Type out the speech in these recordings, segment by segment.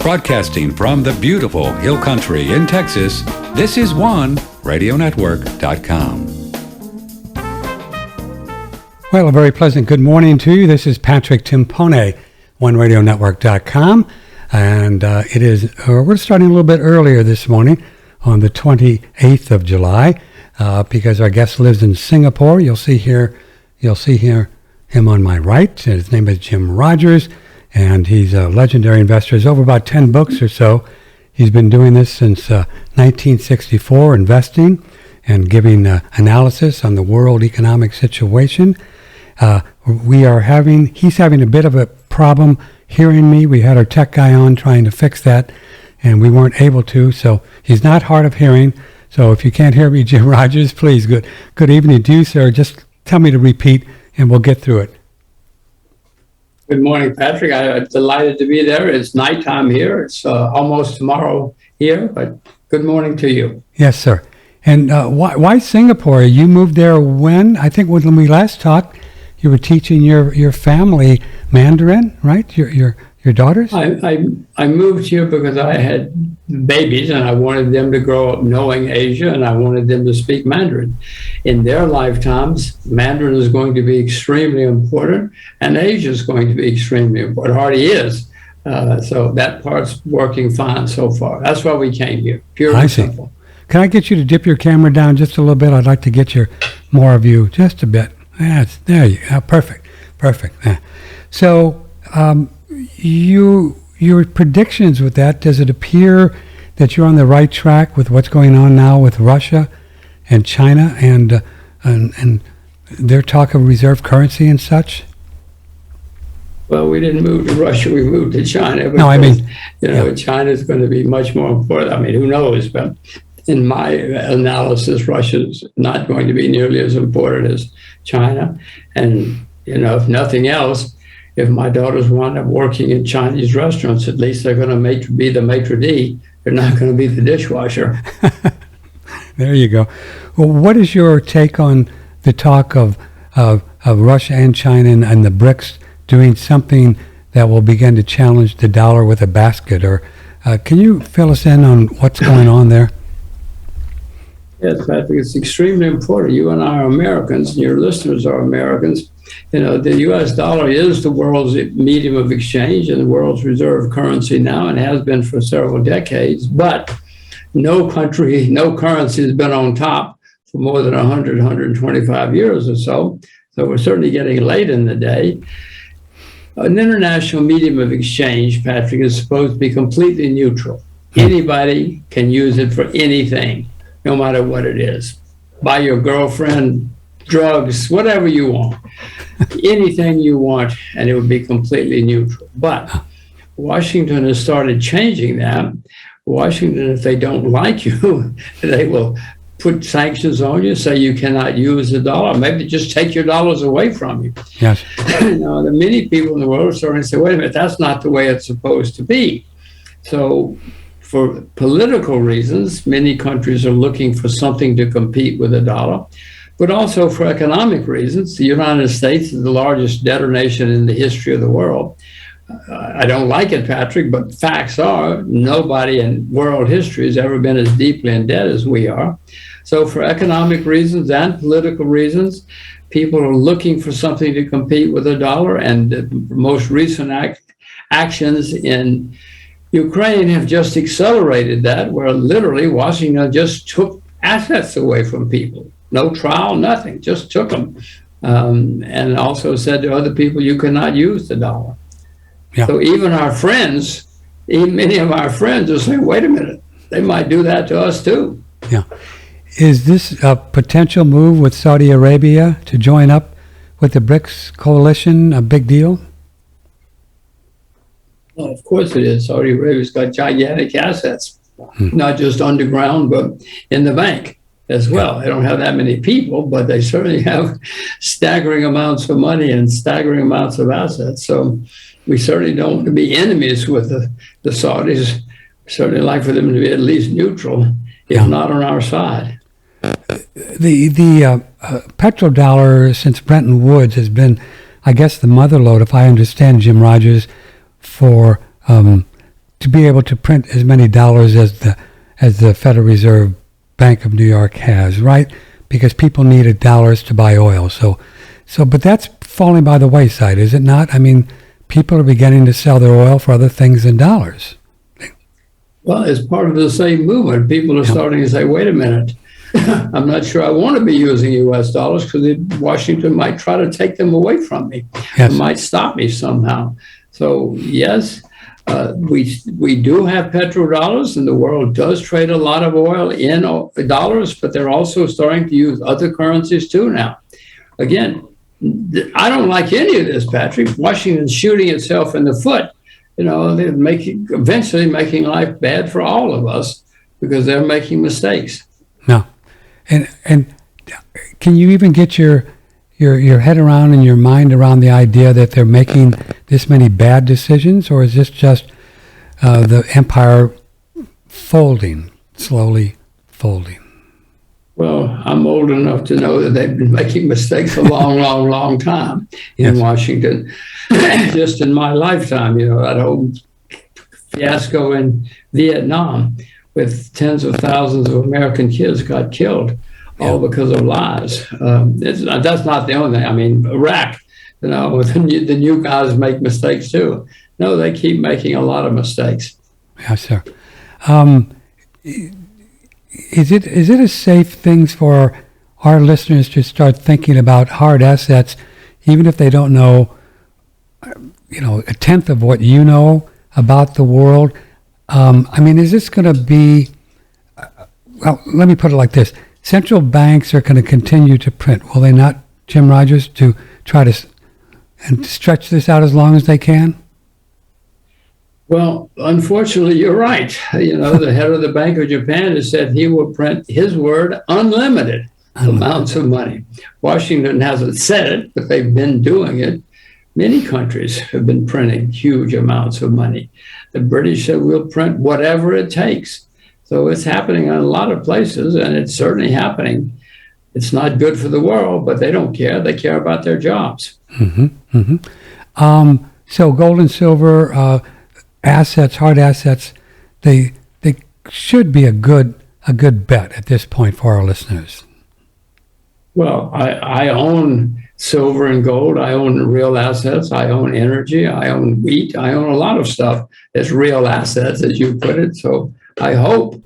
Broadcasting from the beautiful Hill Country in Texas, this is OneRadioNetwork.com. Well, a very pleasant good morning to you. This is Patrick Timpone, OneRadioNetwork.com. And we're starting a little bit earlier this morning on the 28th of July because our guest lives in Singapore. You'll see him on my right. His name is Jim Rogers, and he's a legendary investor. He's over about 10 books or so. He's been doing this since 1964, investing and giving analysis on the world economic situation. He's having a bit of a problem hearing me. We had our tech guy on trying to fix that, and we weren't able to, so he's not hard of hearing. So if you can't hear me, Jim Rogers, please, good evening to you, sir. Just tell me to repeat, and we'll get through it. Good morning, Patrick. I'm delighted to be there. It's nighttime here. It's almost tomorrow here, but good morning to you. Yes, sir. And why Singapore? You moved there when? I think when we last talked, you were teaching your family Mandarin, right? Your daughters? I moved here because I had babies and I wanted them to grow up knowing Asia, and I wanted them to speak Mandarin. In their lifetimes, Mandarin is going to be extremely important, and Asia is going to be extremely important. It already is. So that part's working fine so far. That's why we came here. Pure and simple. Can I get you to dip your camera down just a little bit? I'd like to get more of you just a bit. There you go. Perfect. So your predictions with that, does it appear that you're on the right track with what's going on now with Russia and China and their talk of reserve currency and such? Well, we didn't move to Russia, we moved to China. Because, China is going to be much more important. I mean, who knows? But in my analysis, Russia is not going to be nearly as important as China. And, if nothing else, if my daughters wind up working in Chinese restaurants, at least they're going to be the maitre d'. They're not going to be the dishwasher. There you go. Well, what is your take on the talk of Russia and China and the BRICS doing something that will begin to challenge the dollar with a basket? Or can you fill us in on what's going on there? Yes, Patrick, it's extremely important. You and I are Americans, and your listeners are Americans. The U.S. dollar is the world's medium of exchange and the world's reserve currency now, and has been for several decades. But no currency has been on top for more than 125 years or so. So we're certainly getting late in the day. An international medium of exchange, Patrick, is supposed to be completely neutral. Anybody can use it for anything, no matter what it is. Buy your girlfriend drugs, whatever you want, anything you want, and it would be completely neutral. But Washington has started changing that. Washington, if they don't like you, they will put sanctions on you, say you cannot use the dollar, maybe just take your dollars away from you. Yes. The many people in the world are starting to say, wait a minute, that's not the way it's supposed to be. So for political reasons, many countries are looking for something to compete with the dollar, but also for economic reasons. The United States is the largest debtor nation in the history of the world. I don't like it, Patrick, but facts are nobody in world history has ever been as deeply in debt as we are. So for economic reasons and political reasons, people are looking for something to compete with the dollar, and the most recent actions in Ukraine have just accelerated that, where literally Washington just took assets away from people. No trial, nothing, just took them. And also said to other people, you cannot use the dollar. Yeah. So even many of our friends are saying, wait a minute, they might do that to us too. Yeah. Is this a potential move with Saudi Arabia to join up with the BRICS coalition a big deal? Well, of course it is. Saudi Arabia's got gigantic assets, not just underground, but in the bank as well. They don't have that many people, but they certainly have staggering amounts of money and staggering amounts of assets. So we certainly don't want to be enemies with the Saudis. We certainly like for them to be at least neutral, if not on our side. The petrodollar since Bretton Woods has been, I guess, the motherlode, if I understand Jim Rogers, for to be able to print as many dollars as the Federal Reserve Bank of New York has, right? Because people needed dollars to buy oil. But that's falling by the wayside, is it not? I mean, people are beginning to sell their oil for other things than dollars. Well, it's part of the same movement. People are starting to say, wait a minute, I'm not sure I want to be using U.S. dollars because Washington might try to take them away from me. Yes. It might stop me somehow. So, yes, we do have petrodollars, and the world does trade a lot of oil in dollars, but they're also starting to use other currencies too now. Again, I don't like any of this, Patrick. Washington's shooting itself in the foot. They're eventually making life bad for all of us because they're making mistakes. No. And can you even get your head around and your mind around the idea that they're making this many bad decisions, or is this just the empire slowly folding? Well, I'm old enough to know that they've been making mistakes a long time in Washington. Just in my lifetime, that whole fiasco in Vietnam with tens of thousands of American kids got killed, all because of lies. That's not the only thing. I mean, Iraq, the new guys make mistakes too. No, they keep making a lot of mistakes. Yes, sir. Is it a safe thing for our listeners to start thinking about hard assets, even if they don't know, a tenth of what you know about the world? Is this going to be? Well, let me put it like this: central banks are going to continue to print, will they not, Jim Rogers, to try to stretch this out as long as they can? Well, unfortunately, you're right. The head of the Bank of Japan has said he will print, his word, unlimited amounts of money. Washington hasn't said it, but they've been doing it. Many countries have been printing huge amounts of money. The British said we'll print whatever it takes. So it's happening in a lot of places, and it's certainly happening. It's not good for the world, but they don't care. They care about their jobs. So gold and silver, assets, hard assets, they should be a good bet at this point for our listeners. Well, I own silver and gold. I own real assets. I own energy. I own wheat. I own a lot of stuff that's real assets, as you put it. So I hope,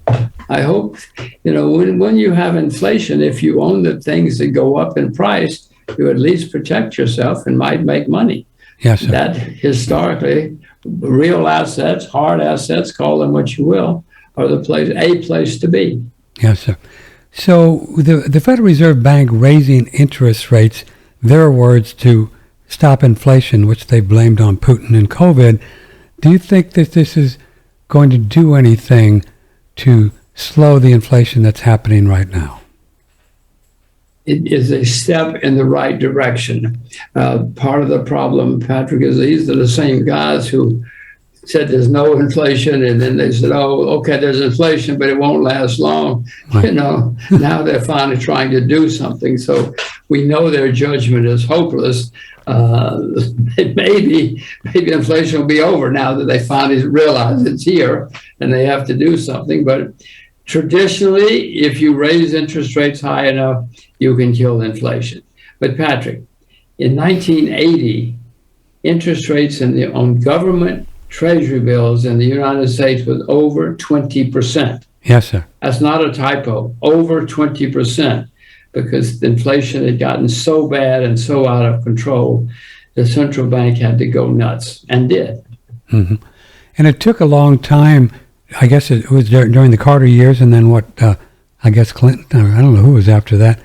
when you have inflation, if you own the things that go up in price, you at least protect yourself and might make money. Yes, sir. That historically, real assets, hard assets, call them what you will, are a place to be. Yes, sir. So the Federal Reserve Bank raising interest rates, their words, to stop inflation, which they blamed on Putin and COVID. Do you think that this is going to do anything to slow the inflation that's happening right now? It is a step in the right direction. Part of the problem, Patrick, is these are the same guys who said there's no inflation, and then they said, oh, okay, there's inflation, but it won't last long. Right. Now they're finally trying to do something. So we know their judgment is hopeless. Maybe inflation will be over now that they finally realize it's here and they have to do something. But traditionally, if you raise interest rates high enough, you can kill inflation. But Patrick, in 1980, interest rates on government treasury bills in the United States was over 20%. Yes, sir. That's not a typo, over 20%, because inflation had gotten so bad and so out of control, the central bank had to go nuts, and did. Mm-hmm. And it took a long time. I guess it was during the Carter years, and then I guess Clinton, or I don't know who was after that.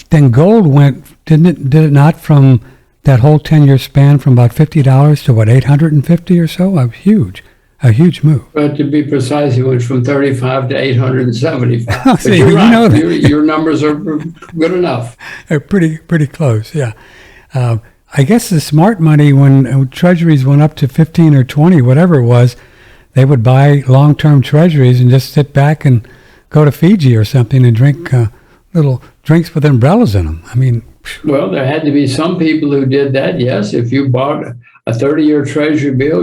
Then gold went, did it not, from that whole 10-year span from about $50 to what, $850 or so? A huge move. But to be precise, it went from 35 to 875. So but you're right. Know that. Your numbers are good enough. They're pretty close, yeah. I guess the smart money, when treasuries went up to 15 or 20, whatever it was, they would buy long-term treasuries and just sit back and go to Fiji or something and drink little drinks with umbrellas in them. I mean, well, there had to be some people who did that, yes. If you bought a 30-year Treasury bill,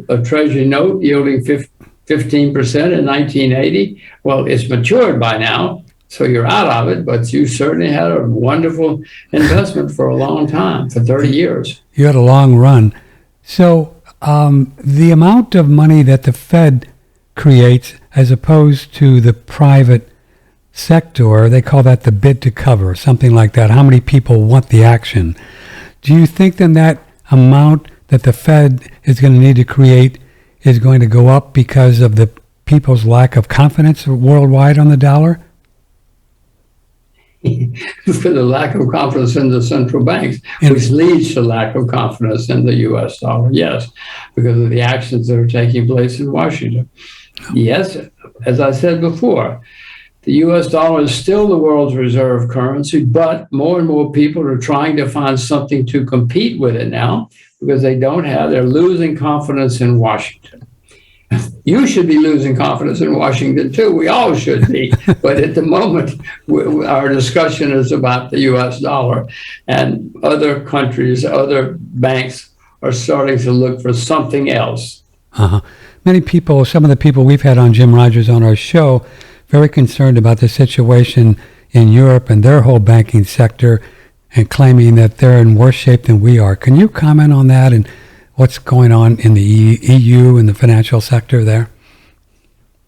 a Treasury note yielding 15% in 1980. Well, it's matured by now, so you're out of it, but you certainly had a wonderful investment for a long time, for 30 years. You had a long run. So the amount of money that the Fed creates as opposed to the private sector, they call that the bid to cover, something like that. How many people want the action? Do you think then that amount that the Fed is going to need to create is going to go up because of the people's lack of confidence worldwide on the dollar? For the lack of confidence in the central banks, which leads to lack of confidence in the U.S. dollar, yes, because of the actions that are taking place in Washington. Yes, as I said before, the U.S. dollar is still the world's reserve currency, but more and more people are trying to find something to compete with it now because they're losing confidence in Washington. You should be losing confidence in Washington too. We all should be. But at the moment, our discussion is about the U.S. dollar, and other countries, other banks are starting to look for something else. Many people, some of the people we've had on Jim Rogers on our show, very concerned about the situation in Europe and their whole banking sector and claiming that they're in worse shape than we are. Can you comment on that and what's going on in the EU and the financial sector there?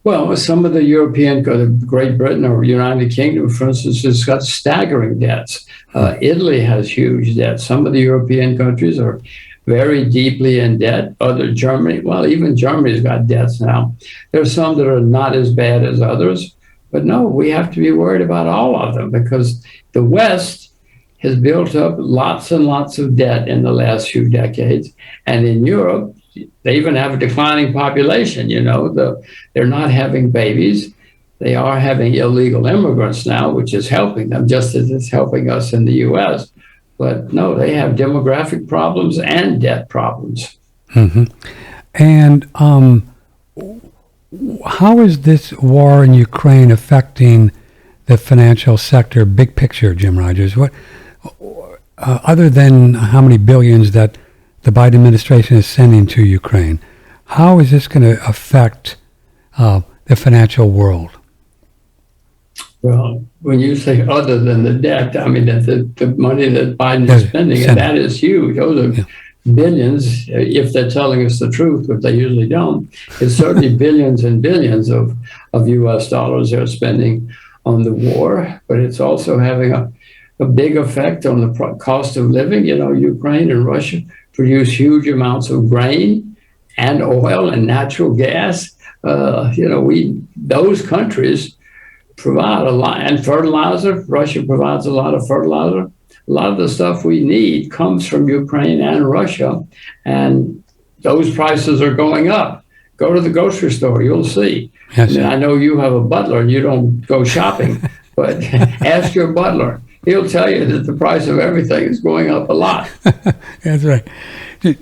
Well, some of the European, Great Britain or United Kingdom, for instance, has got staggering debts. Italy has huge debts. Some of the European countries are very deeply in debt. Germany, well, even Germany's got debts now. There's some that are not as bad as others. But no, we have to be worried about all of them because the West has built up lots and lots of debt in the last few decades. And in Europe, they even have a declining population. They're not having babies. They are having illegal immigrants now, which is helping them just as it's helping us in the U.S. But no, they have demographic problems and debt problems. Mm-hmm. And how is this war in Ukraine affecting the financial sector, big picture, Jim Rogers? What, other than how many billions that the Biden administration is sending to Ukraine, how is this going to affect the financial world? Well, when you say other than the debt, I mean the money that Biden is spending, and that is huge. Those are billions, if they're telling us the truth, but they usually don't. It's certainly billions and billions of U.S. dollars they're spending on the war, but it's also having a big effect on the cost of living. Ukraine and Russia produce huge amounts of grain and oil and natural gas. Those countries provide a lot, and fertilizer. Russia provides a lot of fertilizer. A lot of the stuff we need comes from Ukraine and Russia, and those prices are going up. Go to the grocery store, you'll see. Yes, I know you have a butler and you don't go shopping, but ask your butler. He'll tell you that the price of everything is going up a lot. That's right. Do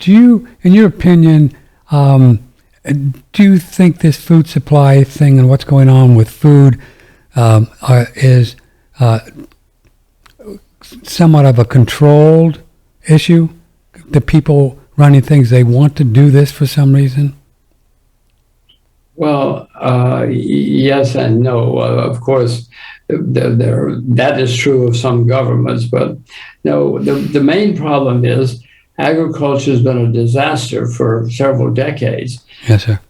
you, in your opinion, do you think this food supply thing and what's going on with food is somewhat of a controlled issue? The people running things, they want to do this for some reason? Well, yes and no. Of course, that is true of some governments, but no, the main problem is agriculture has been a disaster for several decades. Yes, sir.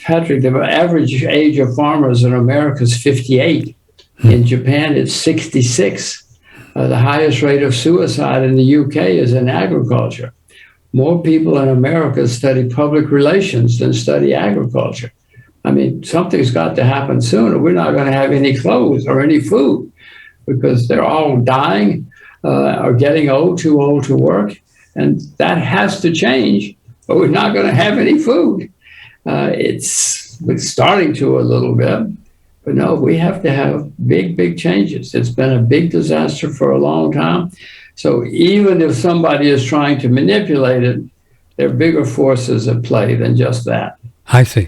Patrick, the average age of farmers in America is 58. In Japan, it's 66. The highest rate of suicide in the UK is in agriculture. More people in America study public relations than study agriculture. I mean, something's got to happen soon, or we're not going to have any clothes or any food because they're all dying or getting too old to work. And that has to change, or we're not going to have any food. It's starting to a little bit, but no, we have to have big changes. It's been a big disaster for a long time. So even if somebody is trying to manipulate it, there are bigger forces at play than just that. I see.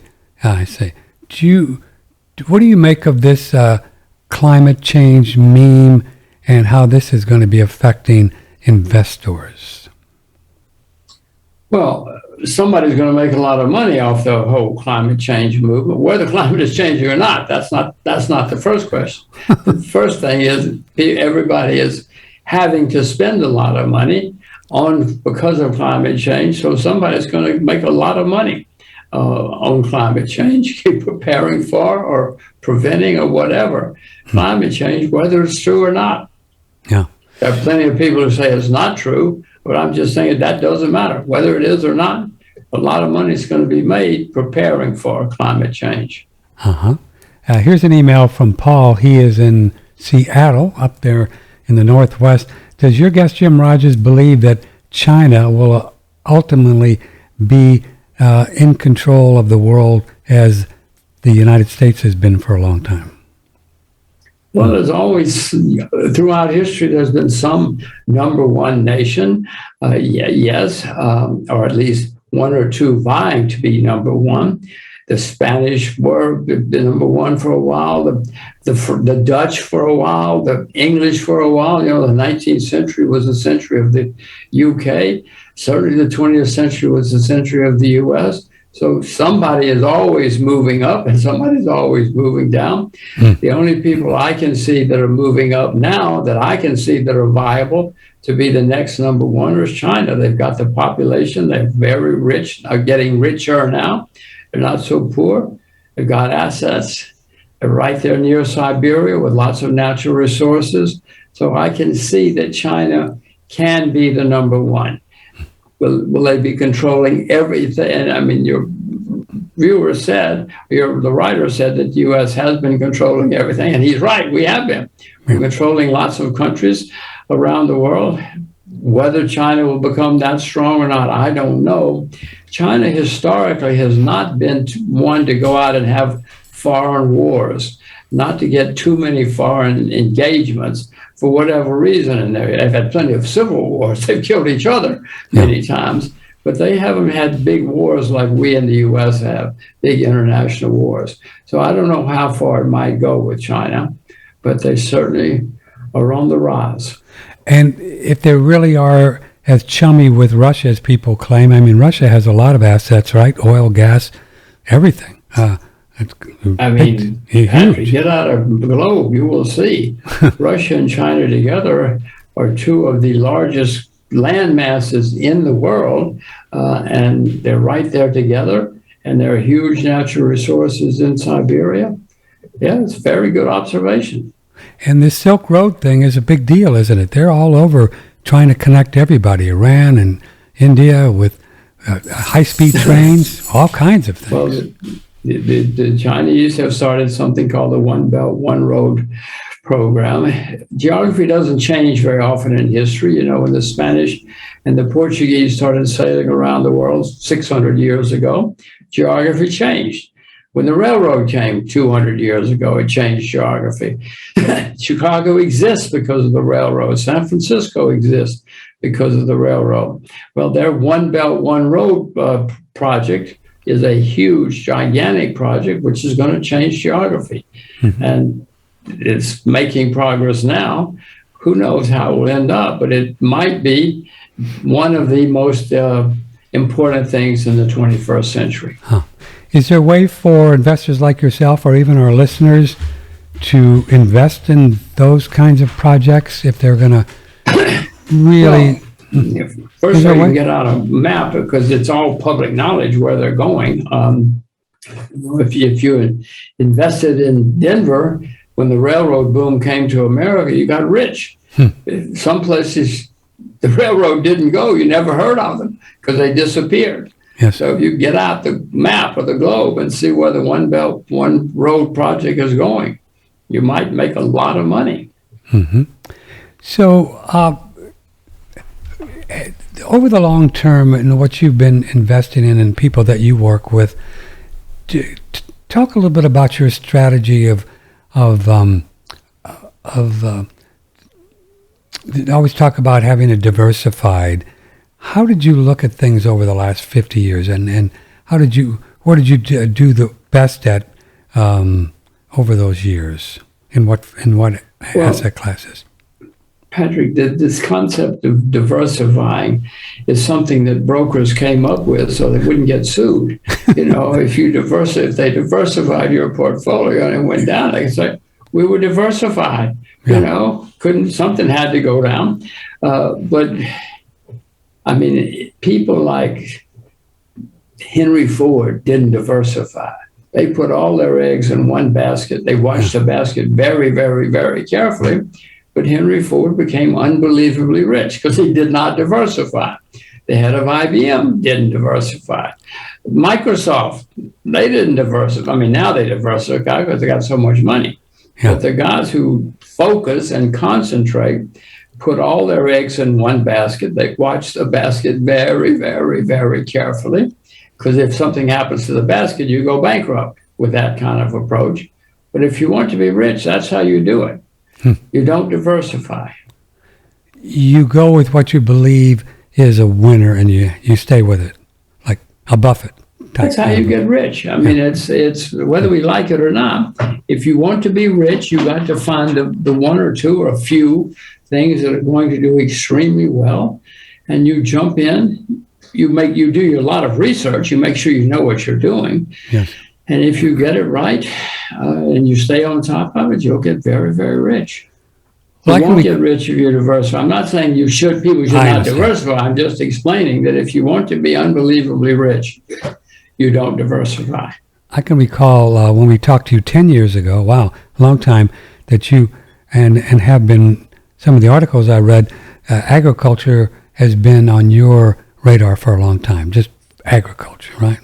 What do you make of this climate change meme and how this is going to be affecting investors? Well, somebody's going to make a lot of money off the whole climate change movement, whether climate is changing or not. That's not the first question. The first thing is everybody is having to spend a lot of money because of climate change. So somebody's going to make a lot of money on climate change, keep preparing for or preventing or whatever climate change, whether it's true or not. Yeah. There are plenty of people who say it's not true, but I'm just saying that doesn't matter. Whether it is or not, a lot of money is going to be made preparing for climate change. Here's an email from Paul. He is in Seattle, up there in the Northwest. Does your guest, Jim Rogers, believe that China will ultimately be in control of the world as the United States has been for a long time? Well, there's always, throughout history, there's been some number one nation, yes, or at least one or two vying to be number one. The Spanish were the number one for a while, the Dutch for a while, the English for a while. You know, the 19th century was the century of the UK. Certainly the 20th century was the century of the US. So somebody is always moving up and somebody's always moving down. The only people I can see that are moving up now, that I can see that are viable to be the next number one, is China. They've got the population. They're very rich, are getting richer now. They're not so poor. They've got assets. They're right there near Siberia with lots of natural resources. So I can see that China can be the number one. Will they be controlling everything? And I mean, your viewer said, the writer said that the U.S. has been controlling everything, and he's right. We have been. We're controlling lots of countries around the world. Whether China will become that strong or not, I don't know. China historically has not been one to go out and have foreign wars, not to get too many foreign engagements for whatever reason. And they've had plenty of civil wars. They've killed each other many times, but they haven't had big wars like we in the U.S. have, big international wars. So I don't know how far it might go with China, but they certainly are on the rise. And if they really are as chummy with Russia as people claim, I mean, Russia has a lot of assets, right? Oil, gas, everything. I mean, Patrick, get out of the globe, you will see. Russia and China together are two of the largest land masses in the world, and they're right there together, and there are huge natural resources in Siberia. Yeah, it's a very good observation. And this Silk Road thing is a big deal, isn't it? They're all over trying to connect everybody, Iran and India, with high-speed trains, all kinds of things. Well, the Chinese have started something called the One Belt, One Road program. Geography doesn't change very often in history. You know, when the Spanish and the Portuguese started sailing around the world 600 years ago, geography changed. When the railroad came 200 years ago, it changed geography. Chicago exists because of the railroad. San Francisco exists because of the railroad. Well, their One Belt, One Road project is a huge, gigantic project, which is going to change geography. And it's making progress now. Who knows how it will end up, but it might be one of the most important things in the 21st century. Is there a way for investors like yourself or even our listeners to invest in those kinds of projects if they're going to really... First of all, you get out a map because it's all public knowledge where they're going. If you invested in Denver, when the railroad boom came to America, you got rich. Some places the railroad didn't go. You never heard of them because they disappeared. Yes. So if you get out the map of the globe and see where the One Belt, One Road project is going, you might make a lot of money. So over the long term and what you've been investing in and people that you work with, talk a little bit about your strategy of they always talk about having a diversified. How did you look at things over the last 50 years, and where did you do the best at over those years? In what asset classes? Patrick, this concept of diversifying is something that brokers came up with so they wouldn't get sued. If they diversified your portfolio and it went down, they could say, we were diversified. Something had to go down. But I mean, people like Henry Ford didn't diversify. They put all their eggs in one basket. They watched the basket very, very, very carefully. But Henry Ford became unbelievably rich because he did not diversify. The head of IBM didn't diversify. Microsoft, they didn't diversify. I mean, now they diversify because they got so much money. Yeah. But the guys who focus and concentrate put all their eggs in one basket. They watch the basket very, very, very carefully, because if something happens to the basket, you go bankrupt with that kind of approach. But if you want to be rich, that's how you do it. You don't diversify. You go with what you believe is a winner, and you stay with it, like a Buffett. That's how you get rich. I mean, it's whether we like it or not. If you want to be rich, you got to find the one or two or a few things that are going to do extremely well, and you jump in. You do a lot of research. You make sure you know what you're doing. Yes. And if you get it right and you stay on top of it, you'll get very, very rich. You won't get rich if you diversify. I'm not saying people should not diversify. I'm just explaining that if you want to be unbelievably rich, you don't diversify. I can recall when we talked to you 10 years ago, wow, a long time, that you and have been, some of the articles I read, agriculture has been on your radar for a long time, just agriculture, right?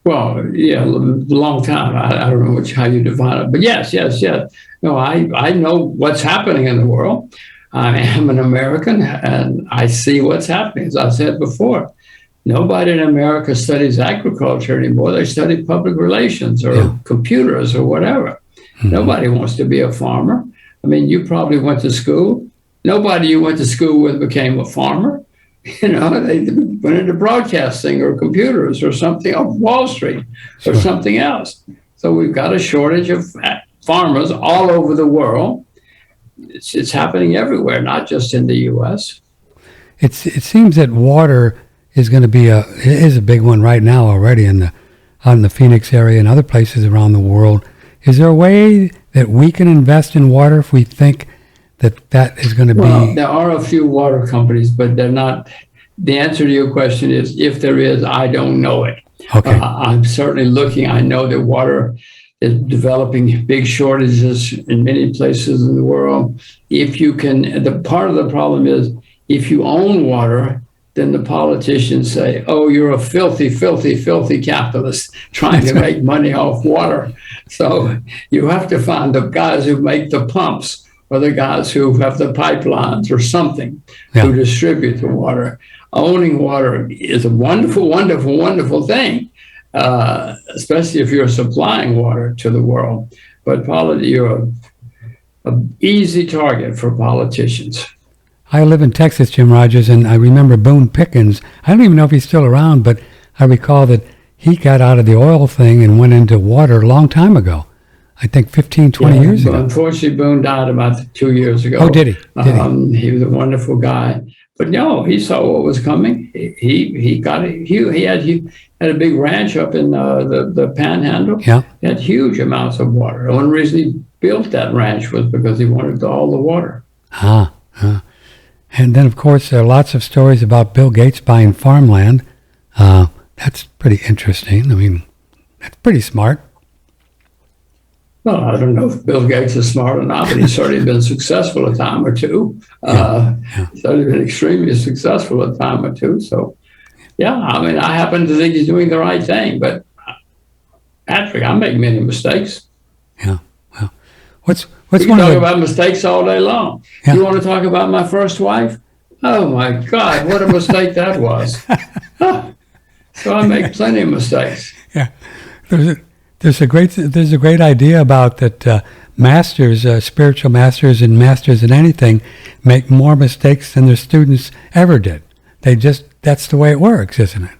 Well, yeah, a long time. I don't know how you define it, but yes. No, I know what's happening in the world. I am an American, and I see what's happening. As I said before, nobody in America studies agriculture anymore. They study public relations or computers or whatever. Mm-hmm. Nobody wants to be a farmer. I mean, you probably went to school. Nobody you went to school with became a farmer. They went into broadcasting or computers or something, or Wall Street or something else. So we've got a shortage of farmers all over the world. It's happening everywhere, not just in the U.S. It seems that water is going to be a big one right now already out in the Phoenix area and other places around the world. Is there a way that we can invest in water if we think that is going to be? Well, there are a few water companies, but they're not. The answer to your question is, if there is, I don't know it. Okay. I'm certainly looking. I know that water is developing big shortages in many places in the world. Part of the problem is, if you own water, then the politicians say, oh, you're a filthy, filthy, filthy capitalist trying to make money off water. So you have to find the guys who make the pumps, or the guys who have the pipelines or something who distribute the water. Owning water is a wonderful, wonderful, wonderful thing, especially if you're supplying water to the world. But you're an easy target for politicians. I live in Texas, Jim Rogers, and I remember Boone Pickens. I don't even know if he's still around, but I recall that he got out of the oil thing and went into water a long time ago. I think 15, 20 years ago. Unfortunately, Boone died about 2 years ago. Oh, did he? He was a wonderful guy. But no, he saw what was coming. He got it. He had a big ranch up in the Panhandle. Yeah. He had huge amounts of water. One reason he built that ranch was because he wanted all the water. And then, of course, there are lots of stories about Bill Gates buying farmland. That's pretty interesting. I mean, that's pretty smart. Well, I don't know if Bill Gates is smart or not, but he's certainly been successful a time or two. He's certainly been extremely successful a time or two. So, I mean, I happen to think he's doing the right thing. But, Patrick, I make many mistakes. Yeah. Well, we can talk about mistakes all day long. Yeah. You want to talk about my first wife? Oh, my God, what a mistake that was. So I make plenty of mistakes. Yeah. There's a great idea about that masters, spiritual masters and masters in anything make more mistakes than their students ever did. That's the way it works, isn't it?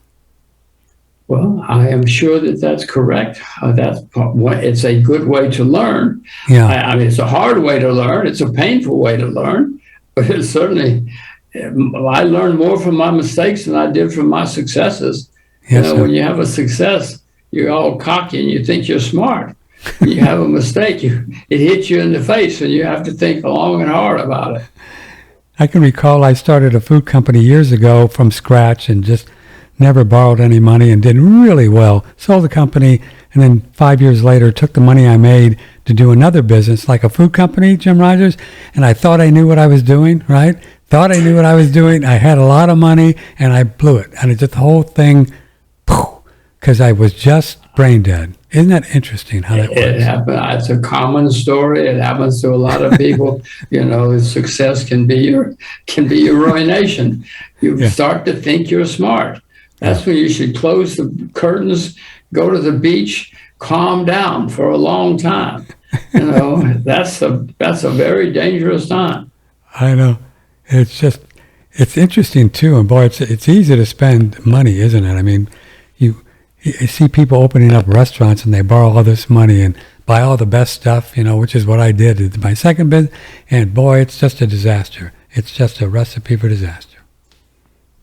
Well, I am sure that's correct. It's a good way to learn. Yeah. I mean, it's a hard way to learn. It's a painful way to learn. but it certainly, I learned more from my mistakes than I did from my successes. Yes, sir. When you have a success, you're all cocky and you think you're smart. When you have a mistake, it hits you in the face, and you have to think long and hard about it. I can recall I started a food company years ago from scratch and just never borrowed any money and did really well. Sold the company, and then 5 years later took the money I made to do another business like a food company, Jim Rogers, and I thought I knew what I was doing, right? Thought I knew what I was doing. I had a lot of money, and I blew it. And it just the whole thing, because I was just brain dead. Isn't that interesting how that works? It happens. It's a common story. It happens to a lot of people. Success can be your ruination. You start to think you're smart. That's when you should close the curtains, go to the beach, calm down for a long time. That's a very dangerous time. I know. It's interesting too, and boy, it's easy to spend money, isn't it? I mean, you see people opening up restaurants and they borrow all this money and buy all the best stuff, which is what I did in my second business. And boy, it's just a disaster. It's just a recipe for disaster.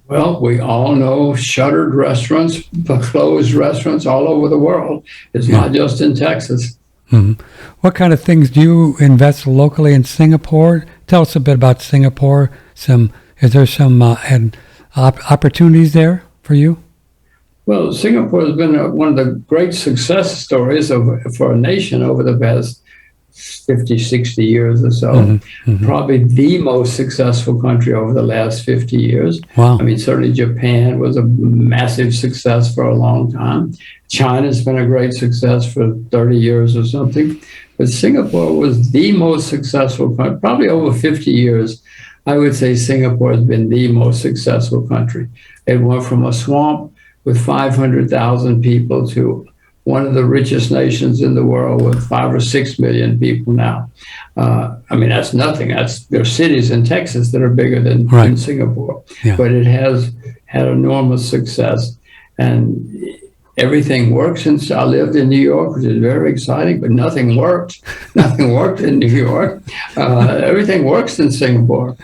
Well, we all know shuttered restaurants, closed restaurants all over the world. It's not just in Texas. Mm-hmm. What kind of things do you invest locally in Singapore? Tell us a bit about Singapore. Is there some opportunities there for you? Well, Singapore has been one of the great success stories for a nation over the past 50, 60 years or so. Mm-hmm. Mm-hmm. Probably the most successful country over the last 50 years. Wow. I mean, certainly Japan was a massive success for a long time. China's been a great success for 30 years or something. But Singapore was the most successful country. Probably over 50 years, I would say Singapore has been the most successful country. It went from a swamp with 500,000 people to one of the richest nations in the world with 5 or 6 million people now. That's nothing. There are cities in Texas that are bigger than Singapore. Yeah. But it has had enormous success. And everything works. I lived in New York, which is very exciting, but nothing worked. Nothing worked in New York. Everything works in Singapore.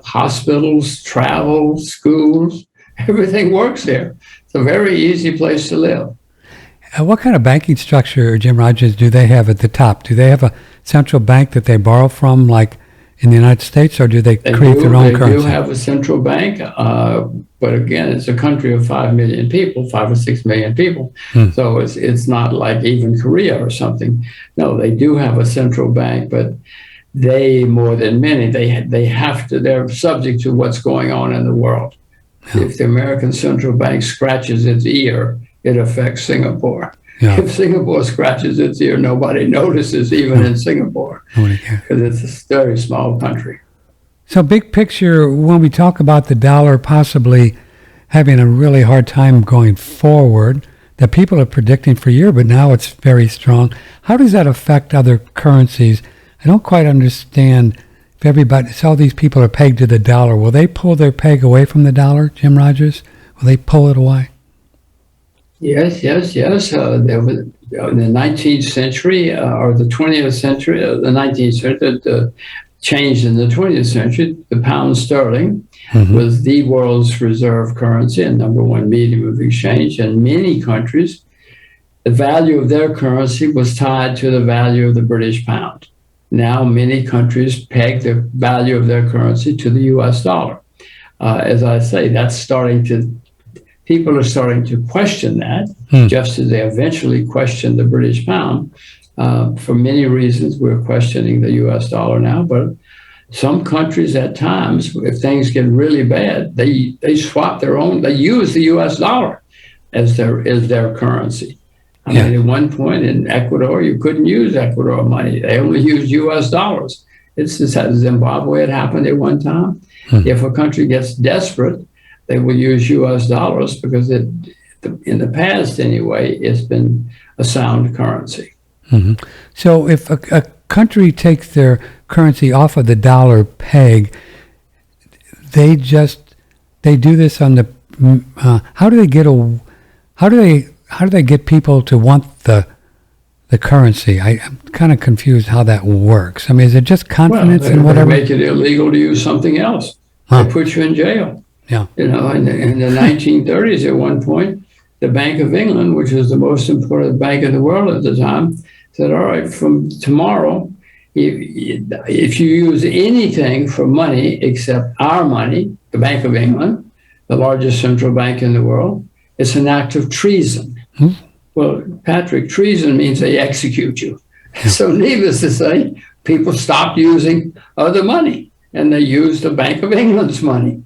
Hospitals, travel, schools, everything works here. It's a very easy place to live. What kind of banking structure, Jim Rogers, do they have at the top? Do they have a central bank that they borrow from, like in the United States, or do they create their own currency? They do have a central bank, but again, it's a country of 5 million people, 5 or 6 million people. So it's not like even Korea or something. No, they do have a central bank, but they, more than many, they're subject to what's going on in the world. Yeah. If the American Central Bank scratches its ear, it affects Singapore. Yeah. If Singapore scratches its ear, nobody notices, even in Singapore, because it's a very small country. So big picture, when we talk about the dollar possibly having a really hard time going forward, that people are predicting for a year, but now it's very strong. How does that affect other currencies? I don't quite understand. If all these people are pegged to the dollar, will they pull their peg away from the dollar, Jim Rogers? Will they pull it away? Yes. There was, in the 19th century or the 20th century, the 19th century, the change in the 20th century, the pound sterling was the world's reserve currency and number one medium of exchange. In many countries, the value of their currency was tied to the value of the British pound. Now, many countries peg the value of their currency to the U.S. dollar. As I say, people are starting to question that, just as they eventually questioned the British pound. For many reasons, we're questioning the U.S. dollar now, but some countries at times, if things get really bad, they swap they use the U.S. dollar as their currency. I mean, at one point in Ecuador, you couldn't use Ecuador money. They only used U.S. dollars. It's just at Zimbabwe, it happened at one time. If a country gets desperate, they will use U.S. dollars because in the past, anyway, it's been a sound currency. Mm-hmm. So if a country takes their currency off of the dollar peg, they do this on the. How do they get people to want the the currency. I'm kind of confused how that works. I mean, is it just confidence in whatever? They make it illegal to use something else. They put you in jail. Yeah. You know, in the 1930s, at one point, the Bank of England, which was the most important bank in the world at the time, said, all right, from tomorrow, if you use anything for money except our money, the Bank of England, the largest central bank in the world, it's an act of treason. Well, Patrick, treason means they execute you. So needless to say, people stopped using other money and they used the Bank of England's money.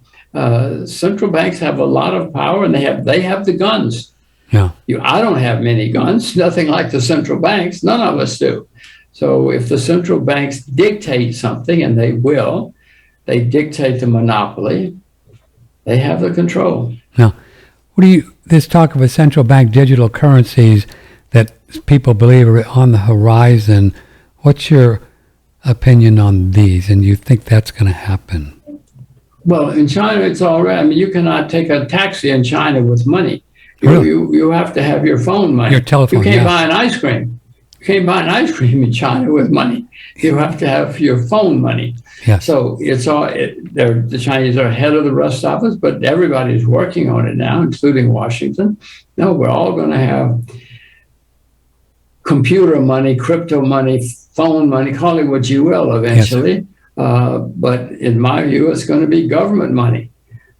Central banks have a lot of power and they have the guns. Yeah. I don't have many guns, nothing like the central banks. None of us do. So if the central banks dictate something, and they will, they dictate the monopoly, they have the control. Now, this talk of a central bank digital currencies that people believe are on the horizon, what's your opinion on these? And you think that's going to happen? Well, in China, it's all right. I mean, you cannot take a taxi in China with money. Really? You have to have your phone money. Your telephone, You can't yes. buy an ice cream. You can't buy an ice cream in China with money. You have to have your phone money. Yes. So it's all. The Chinese are ahead of the rest of us, but everybody's working on it now, including Washington. No, we're all going to have computer money, crypto money, phone money, call it what you will eventually. Yes. But in my view, it's going to be government money.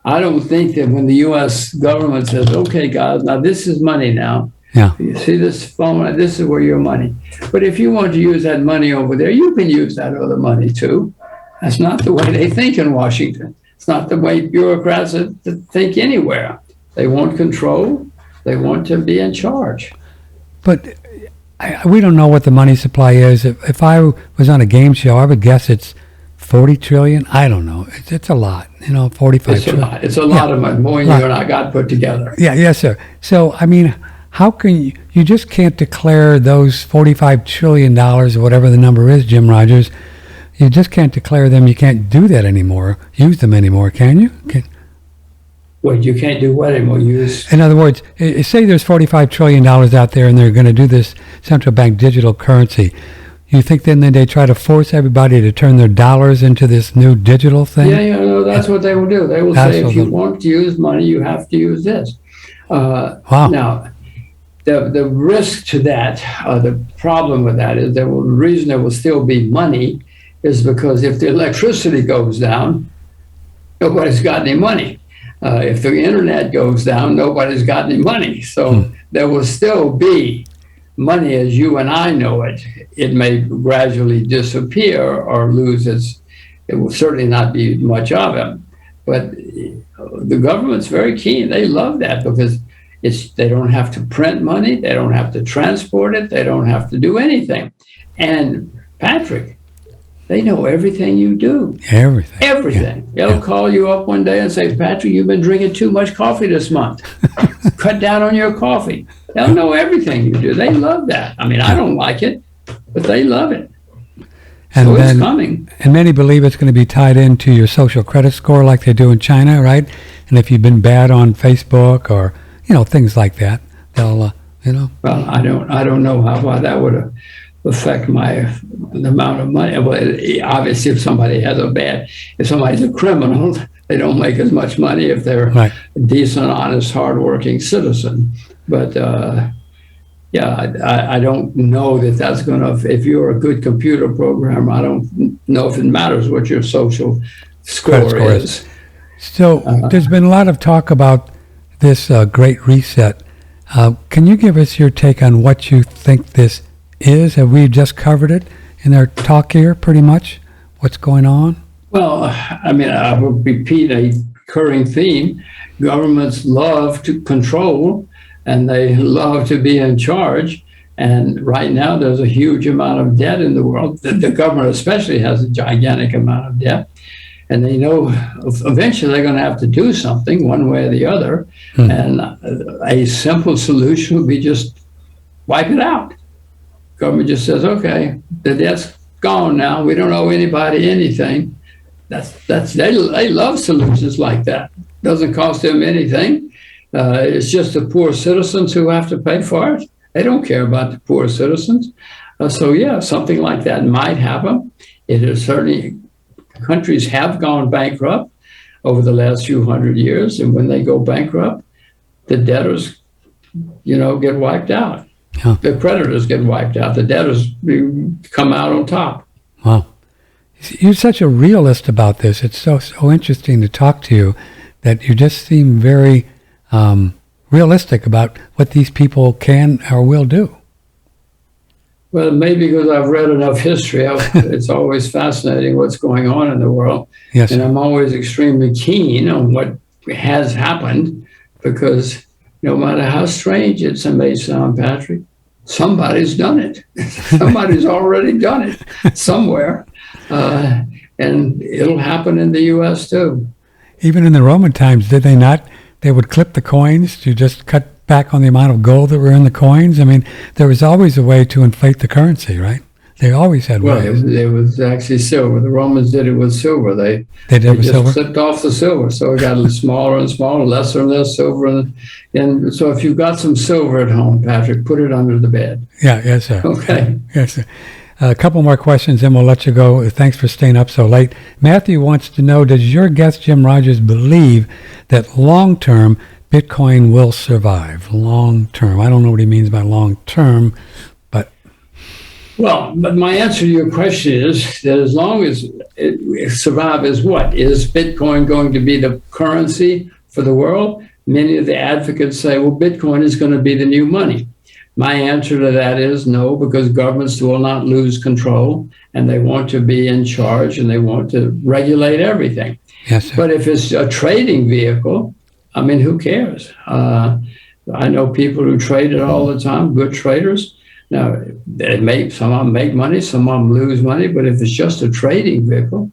I don't think that when the U.S. government says, okay, guys, now this is money now. Yeah. You see this phone, this is where your money. But if you want to use that money over there, you can use that other money too. That's not the way they think in Washington. It's not the way bureaucrats think anywhere. They want control. They want to be in charge. But we don't know what the money supply is. If I was on a game show, I would guess it's 40 trillion. I don't know. It's a lot. 45 trillion. It's a lot of money, more than you and I got put together. Yeah, yes, sir. So, I mean, how can you just can't declare those $45 trillion or whatever the number is, Jim Rogers. You just can't declare them. You can't do that anymore, use them anymore, can you? Wait, you can't do what anymore? In other words, say there's $45 trillion out there and they're going to do this central bank digital currency. You think then they try to force everybody to turn their dollars into this new digital thing? Yeah, no, that's what they will do. They will say, if you want to use money, you have to use this. Wow. Now, the risk to that, the problem with that is the reason there will still be money is because if the electricity goes down, nobody's got any money. If the internet goes down, nobody's got any money. So there will still be money as you and I know it. It may gradually disappear or lose its, it will certainly not be much of it. But the government's very keen. They love that because they don't have to print money. They don't have to transport it. They don't have to do anything. And Patrick, they know everything you do. Everything. Everything. Yeah. They'll call you up one day and say, Patrick, you've been drinking too much coffee this month. Cut down on your coffee. They'll know everything you do. They love that. I mean, I don't like it, but they love it. And so then, it's coming. And many believe it's going to be tied into your social credit score like they do in China, right? And if you've been bad on Facebook or, things like that, they'll, Well, I don't know how that would affect the amount of money. Well, obviously, if somebody's a criminal, they don't make as much money if they're right. a decent, honest, hardworking citizen. But I don't know that's going to, if you're a good computer programmer, I don't know if it matters what your social score is. So there's been a lot of talk about this Great Reset. Can you give us your take on what you think this is? Have we just covered it in our talk here pretty much? What's going on? Well, I mean, I will repeat a recurring theme. Governments love to control and they love to be in charge. And right now there's a huge amount of debt in the world. The government especially has a gigantic amount of debt. And they know eventually they're going to have to do something one way or the other. And a simple solution would be just wipe it out. Government just says, okay, the debt's gone now. We don't owe anybody anything. They love solutions like that. Doesn't cost them anything. It's just the poor citizens who have to pay for it. They don't care about the poor citizens. So yeah, something like that might happen. It is certainly, countries have gone bankrupt over the last few hundred years, and when they go bankrupt, the debtors, get wiped out. Huh. The creditors get wiped out. The debtors come out on top. Wow. You're such a realist about this. It's so interesting to talk to you that you just seem very realistic about what these people can or will do. Well, maybe because I've read enough history. It's always fascinating what's going on in the world. Yes. And I'm always extremely keen on what has happened, because no matter how strange it may sound, Patrick, somebody's done it. Somebody's already done it somewhere. And it'll happen in the U.S. too. Even in the Roman times, did they not? They would clip the coins to just cut back on the amount of gold that were in the coins. I mean, there was always a way to inflate the currency, right? They always had ways. Well, it was actually silver. The Romans did it with silver. They did it with just silver? clipped off the silver, so it got smaller and smaller, lesser and less silver. And so if you've got some silver at home, Patrick, put it under the bed. Yeah, yes, sir. Okay. Yes, sir. A couple more questions, and we'll let you go. Thanks for staying up so late. Matthew wants to know, does your guest, Jim Rogers, believe that long-term Bitcoin will survive? Long-term. I don't know what he means by long-term, but... Well, but my answer to your question is that as long as it survives, what? Is Bitcoin going to be the currency for the world? Many of the advocates say, well, Bitcoin is going to be the new money. My answer to that is no, because governments will not lose control, and they want to be in charge, and they want to regulate everything. Yes, sir. But if it's a trading vehicle, I mean, who cares? I know people who trade it all the time, good traders. Now, some of them make money, some of them lose money, but if it's just a trading vehicle,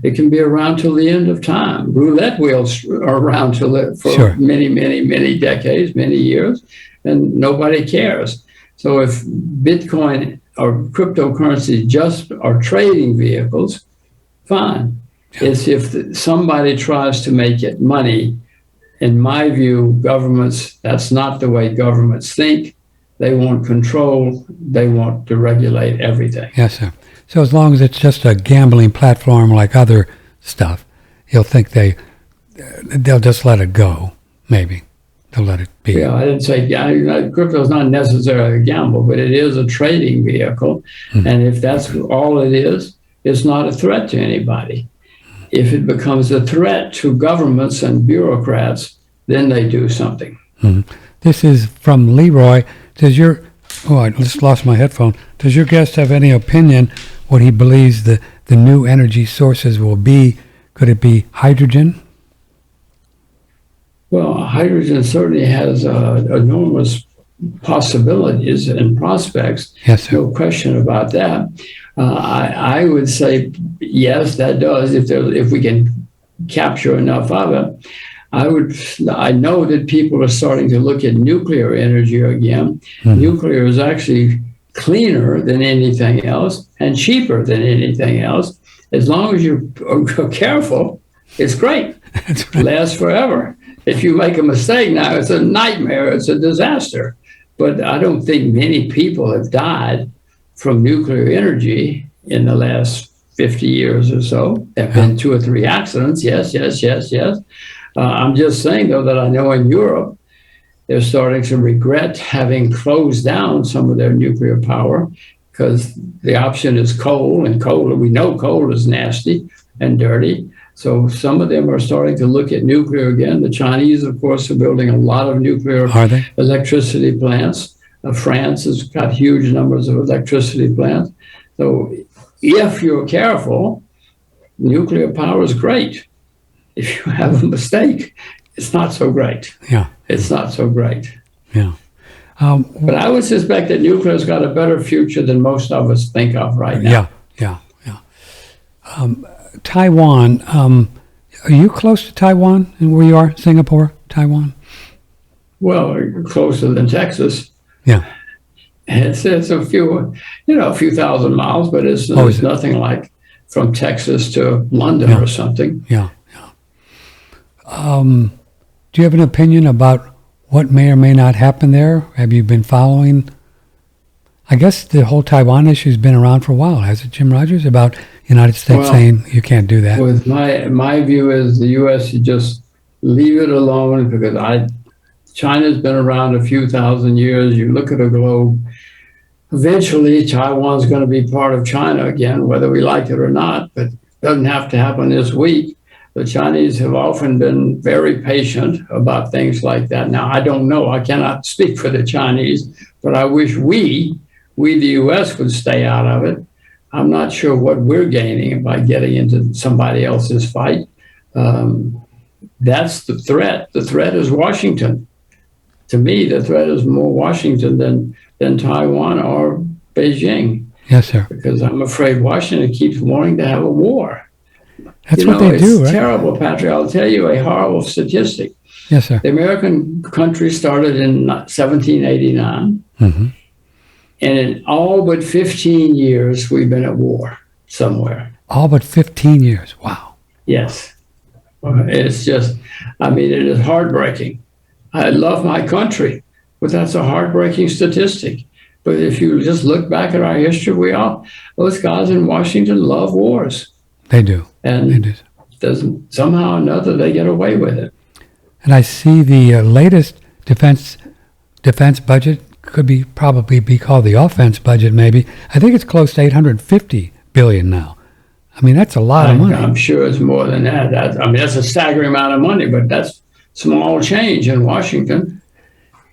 it can be around till the end of time. Roulette wheels are around for Sure. many, many, many decades, many years, and nobody cares. So if Bitcoin or cryptocurrency just are trading vehicles, fine. Yeah. It's if somebody tries to make it money. In my view, governments, that's not the way governments think. They want control. They want to regulate everything. Yes, sir. So as long as it's just a gambling platform like other stuff, he'll think they'll just let it go, maybe. They'll let it be. Yeah, I didn't say crypto is not necessarily a gamble, but it is a trading vehicle. Mm-hmm. And if that's all it is, it's not a threat to anybody. If it becomes a threat to governments and bureaucrats, then they do something. Mm-hmm. This is from Leroy. I just lost my headphone. Does your guest have any opinion what he believes the new energy sources will be? Could it be hydrogen? Well, hydrogen certainly has enormous possibilities and prospects. Yes, sir. No question about that. I would say yes, that does. If we can capture enough of it, I know that people are starting to look at nuclear energy again. Mm-hmm. Nuclear is actually cleaner than anything else and cheaper than anything else. As long as you're careful, it's great. That's right. It lasts forever. If you make a mistake now, it's a nightmare. It's a disaster. But I don't think many people have died from nuclear energy in the last 50 years or so. There have been 2 or 3 accidents. Yes. I'm just saying, though, that I know in Europe, they're starting to regret having closed down some of their nuclear power because the option is coal, and we know coal is nasty and dirty. So some of them are starting to look at nuclear again. The Chinese, of course, are building a lot of nuclear electricity plants. France has got huge numbers of electricity plants. So if you're careful, nuclear power is great. If you have a mistake, it's not so great. Yeah. It's not so great. Yeah. But I would suspect that nuclear's got a better future than most of us think of right now. Yeah. Taiwan, are you close to Taiwan and where you are? Singapore, Taiwan? Well, closer than Texas. Yeah. It's a few thousand miles, but it's nothing like from Texas to London or something. Yeah. Do you have an opinion about what may or may not happen there? Have you been following I guess the whole Taiwan issue has been around for a while, has it, Jim Rogers, about United States saying you can't do that? With my view is the U.S. should just leave it alone because China's been around a few thousand years. You look at a globe, eventually Taiwan's going to be part of China again, whether we like it or not, but it doesn't have to happen this week. The Chinese have often been very patient about things like that. Now, I don't know. I cannot speak for the Chinese, but I wish we, the U.S., would stay out of it. I'm not sure what we're gaining by getting into somebody else's fight. That's the threat. The threat is Washington. To me, the threat is more Washington than Taiwan or Beijing. Yes, sir. Because I'm afraid Washington keeps wanting to have a war. That's what they do, right? It's terrible, Patrick. I'll tell you a horrible statistic. Yes, sir. The American country started in 1789. Mm-hmm. And in all but 15 years, we've been at war somewhere. All but 15 years. Wow. Yes. It's just, it is heartbreaking. I love my country, but that's a heartbreaking statistic. But if you just look back at our history, those guys in Washington love wars. They do. And they do. Somehow or another, they get away with it. And I see the latest defense budget could probably be called the offense budget, maybe. I think it's close to $850 billion now. That's a lot of money. I'm sure it's more than that. That's a staggering amount of money, but that's small change in Washington.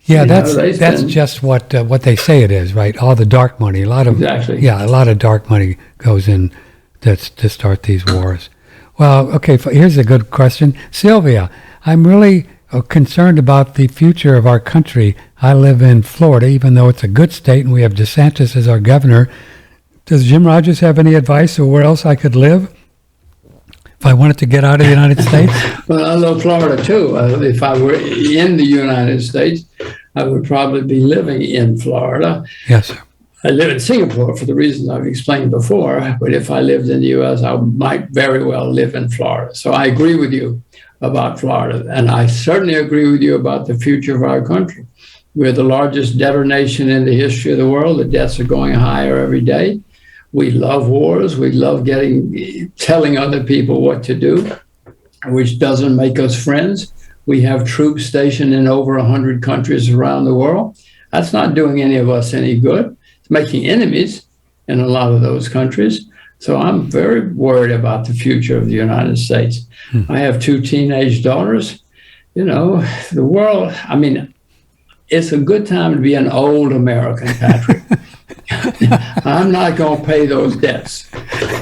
Yeah, that's just what they say it is, right? All the dark money, exactly. Yeah, a lot of dark money goes in to start these wars. Well, okay, here's a good question. Sylvia, I'm really concerned about the future of our country. I live in Florida, even though it's a good state and we have DeSantis as our governor. Does Jim Rogers have any advice of where else I could live if I wanted to get out of the United States? Well, I love Florida too. If I were in the United States, I would probably be living in Florida. Yes, sir. I live in Singapore for the reasons I've explained before, but if I lived in the U.S., I might very well live in Florida. So I agree with you about Florida, and I certainly agree with you about the future of our country. We're the largest debtor nation in the history of the world. The debts are going higher every day. We love wars. We love telling other people what to do, which doesn't make us friends. We have troops stationed in over 100 countries around the world. That's not doing any of us any good. It's making enemies in a lot of those countries. So I'm very worried about the future of the United States. I have 2 teenage daughters. The world, it's a good time to be an old American, Patrick. I'm not going to pay those debts.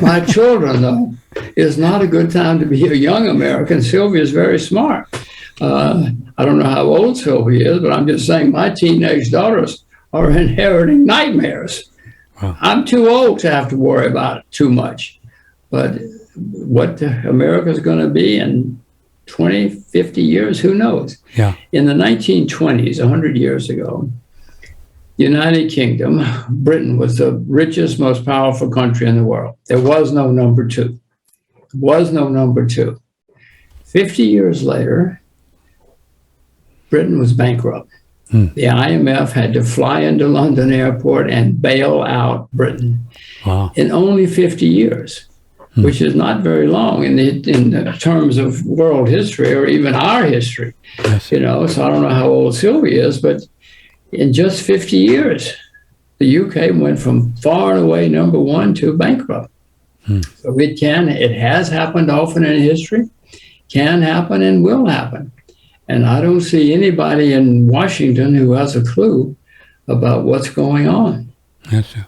My children, though, it's not a good time to be a young American. Sylvia is very smart. I don't know how old Sylvia is, but I'm just saying my teenage daughters are inheriting nightmares. Wow. I'm too old to have to worry about it too much. But what America's going to be in 20, 50 years, who knows? Yeah. In the 1920s, 100 years ago, the United Kingdom, Britain, was the richest, most powerful country in the world. There was no number two. 50 years later, Britain was bankrupt. The IMF had to fly into London airport and bail out Britain in only 50 years, which is not very long in terms of world history or even our history. Yes. So I don't know how old Sylvia is, but in just 50 years, the UK went from far and away number one to bankrupt. So it has happened often in history, can happen and will happen. And I don't see anybody in Washington who has a clue about what's going on. Yes, sir.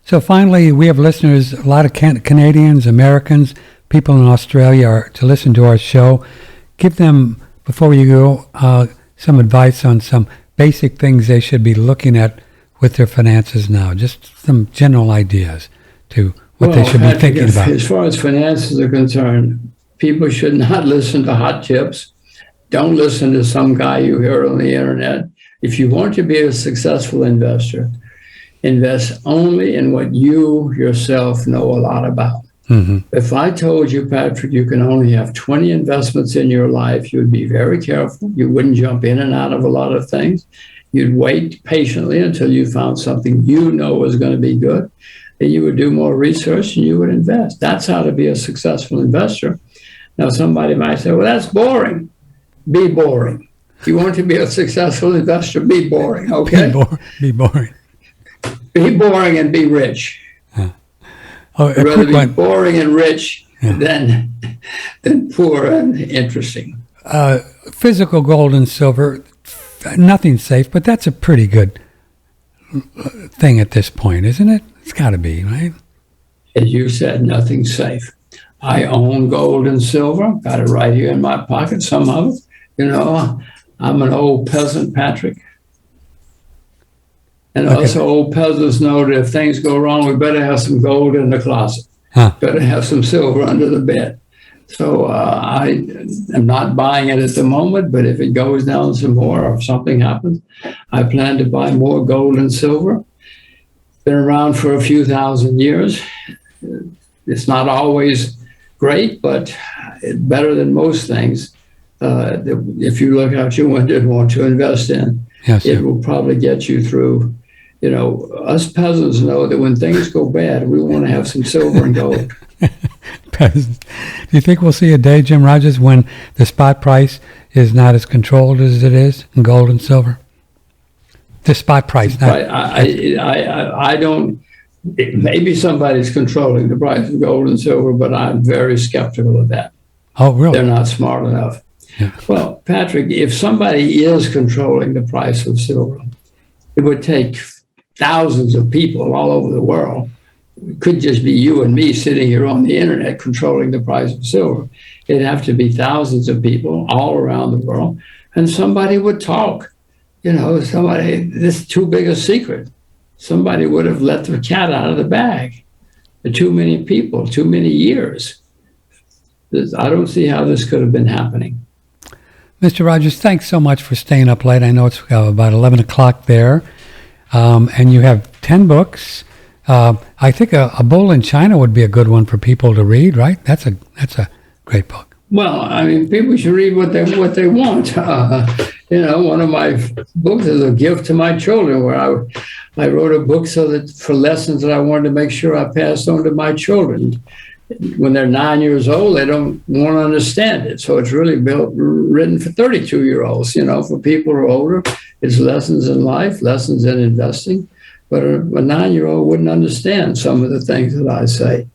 So finally, we have listeners, a lot of Canadians, Americans, people in Australia are to listen to our show. Give them, before you go, some advice on some basic things they should be looking at with their finances now. Just some general ideas to what they should be thinking about. As far as finances are concerned, people should not listen to hot tips. Don't listen to some guy you hear on the internet. If you want to be a successful investor, invest only in what you yourself know a lot about. If I told you, Patrick, you can only have 20 investments in your life, you would be very careful. You wouldn't jump in and out of a lot of things. You'd wait patiently until you found something you know was going to be good. And you would do more research and you would invest. That's how to be a successful investor. Now, somebody might say, well, that's boring. Be boring. If you want to be a successful investor, be boring, okay? Be boring. Be boring and be rich. I'd rather be boring and rich than poor and interesting. Physical gold and silver, nothing's safe, but that's a pretty good thing at this point, isn't it? It's got to be, right? As you said, nothing's safe. I own gold and silver. Got it right here in my pocket, some of it. You know, I'm an old peasant, Patrick. And also old peasants know that if things go wrong, we better have some gold in the closet. Better have some silver under the bed. So I am not buying it at the moment, but if it goes down some more or if something happens, I plan to buy more gold and silver. Been around for a few thousand years. It's not always great, but it's better than most things. If you look out your window and want to invest in, it will probably get you through. You know, us peasants know that when things go bad, we want to have some silver and gold. Peasants. Do you think we'll see a day, Jim Rogers, when the spot price is not as controlled as it is in gold and silver? The spot price. I don't. Maybe somebody's controlling the price of gold and silver, but I'm very skeptical of that. Oh, really? They're not smart enough. Yeah. Well, Patrick, if somebody is controlling the price of silver, it would take thousands of people all over the world. It could just be you and me sitting here on the internet controlling the price of silver. It'd have to be thousands of people all around the world, and somebody would talk. You know, this is too big a secret. Somebody would have let the cat out of the bag. Too many people, too many years. I don't see how this could have been happening. Mr. Rogers, thanks so much for staying up late. I know it's about 11 o'clock there. And you have 10 books. I think a Bull in China would be a good one for people to read, right? That's a great book. Well, I mean, people should read what they want. You know, one of my books is a gift to my children, where I wrote a book for lessons that I wanted to make sure I passed on to my children. When they're 9 years old, they don't want to understand it. So it's really written for 32-year-olds, you know, for people who are older. It's lessons in life, lessons in investing. But a 9-year-old wouldn't understand some of the things that I say,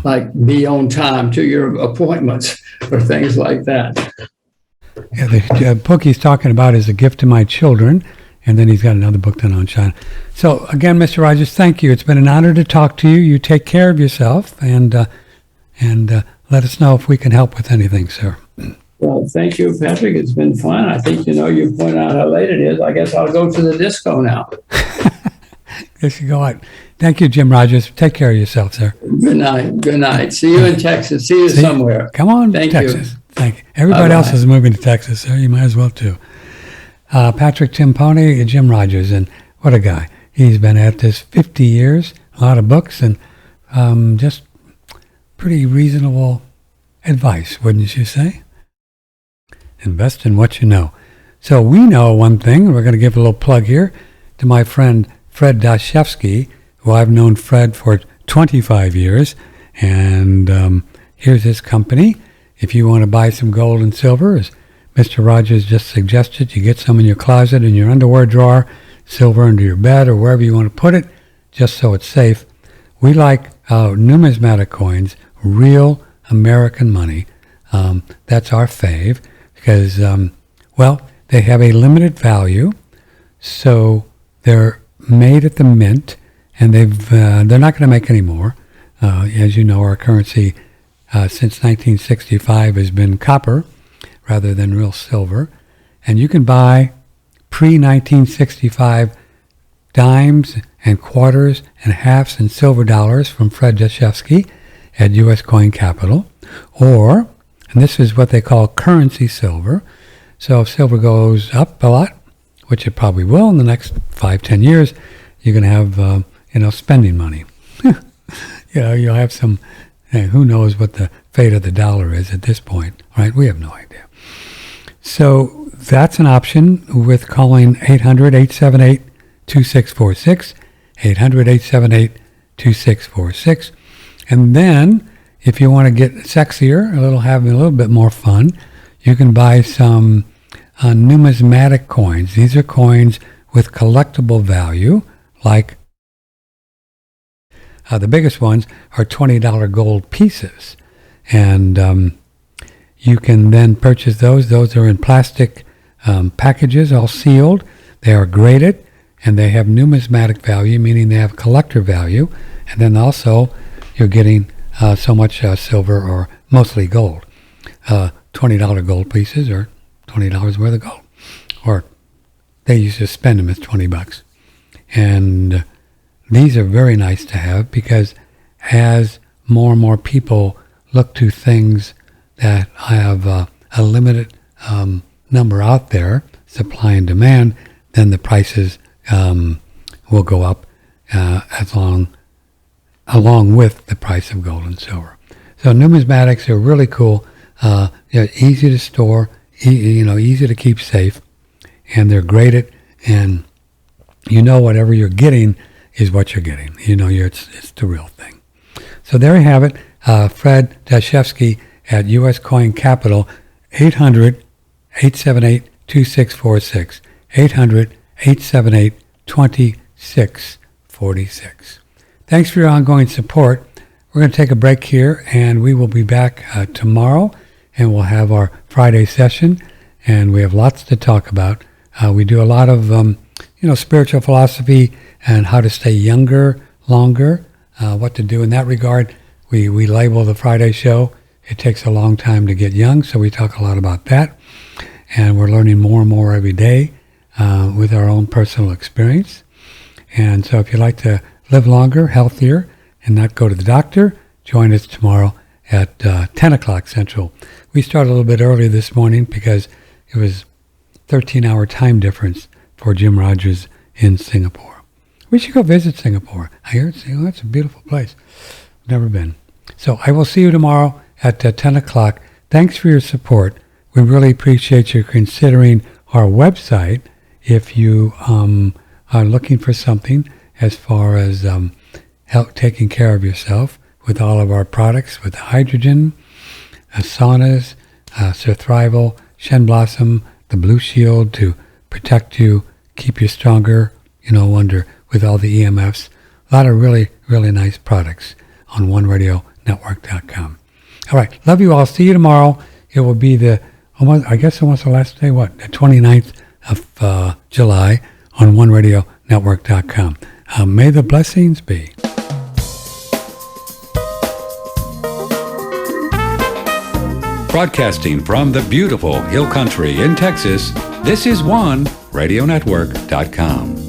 like be on time to your appointments or things like that. Yeah, the book he's talking about is A Gift to My Children, and then he's got another book done on China. So again, Mr. Rogers, thank you. It's been an honor to talk to you. You take care of yourself, and let us know if we can help with anything, sir. Well, thank you, Patrick. It's been fun. I think, you point out how late it is. I guess I'll go to the disco now. Yes, you go on. Thank you, Jim Rogers. Take care of yourself, sir. Good night. Good night. See you in Texas. See you somewhere. Come on, Thank Texas. you. Thank you. Everybody else is moving to Texas, so you might as well too. Patrick Timpone and Jim Rogers, and what a guy. He's been at this 50 years, a lot of books, and just pretty reasonable advice, wouldn't you say? Invest in what you know. So we know one thing, and we're going to give a little plug here to my friend Fred Dashevsky, who I've known Fred for 25 years, and here's his company. If you want to buy some gold and silver, as Mr. Rogers just suggested, you get some in your closet, in your underwear drawer, silver under your bed, or wherever you want to put it, just so it's safe. We like Numismatic Coins, real American money. That's our fave, because, they have a limited value, so they're made at the mint, and they're not going to make any more. As you know, our currency since 1965 has been copper rather than real silver. And you can buy pre-1965 dimes and quarters and halves and silver dollars from Fred Dashevsky at U.S. Coin Capital. Or, and this is what they call currency silver. So if silver goes up a lot, which it probably will in the next 5-10 years, you're going to have, spending money. You'll have some, who knows what the fate of the dollar is at this point, right? We have no idea. So that's an option with calling 800-878-2646, 800-878-2646. And then if you want to get sexier, having a little bit more fun, you can buy some numismatic coins. These are coins with collectible value, like the biggest ones are $20 gold pieces. And you can then purchase those. Those are in plastic packages, all sealed. They are graded, and they have numismatic value, meaning they have collector value. And then also, you're getting so much silver, or mostly gold. $20 gold pieces, or $20 worth of gold. Or they used to spend them as $20. And these are very nice to have, because as more and more people look to things that have a limited number out there, supply and demand, then the prices will go up along with the price of gold and silver. So numismatics are really cool. They're easy to store, easy to keep safe, and they're graded, and whatever you're getting is what you're getting. It's the real thing. So there you have it. Fred Dashevsky at U.S. Coin Capital, 800-878-2646, 800-878-2646. Thanks for your ongoing support. We're going to take a break here, and we will be back tomorrow, and we'll have our Friday session, and we have lots to talk about. We do a lot of, spiritual philosophy and how to stay younger, longer, what to do in that regard. We label the Friday show, it takes a long time to get young, so we talk a lot about that. And we're learning more and more every day with our own personal experience. And so if you'd like to live longer, healthier, and not go to the doctor, join us tomorrow at 10 o'clock Central. We started a little bit early this morning because it was 13-hour time difference for Jim Rogers in Singapore. We should go visit Singapore. I hear it's a beautiful place. Never been. So I will see you tomorrow at 10 o'clock. Thanks for your support. We really appreciate you considering our website if you are looking for something as far as help taking care of yourself with all of our products, with hydrogen, saunas, Surthrival, Shen Blossom, the Blue Shield to protect you, keep you stronger, with all the EMFs. A lot of really, really nice products on OneRadioNetwork.com. All right. Love you all. See you tomorrow. It will be almost the last day, the 29th of July on OneRadioNetwork.com. May the blessings be. Broadcasting from the beautiful Hill Country in Texas, this is OneRadioNetwork.com.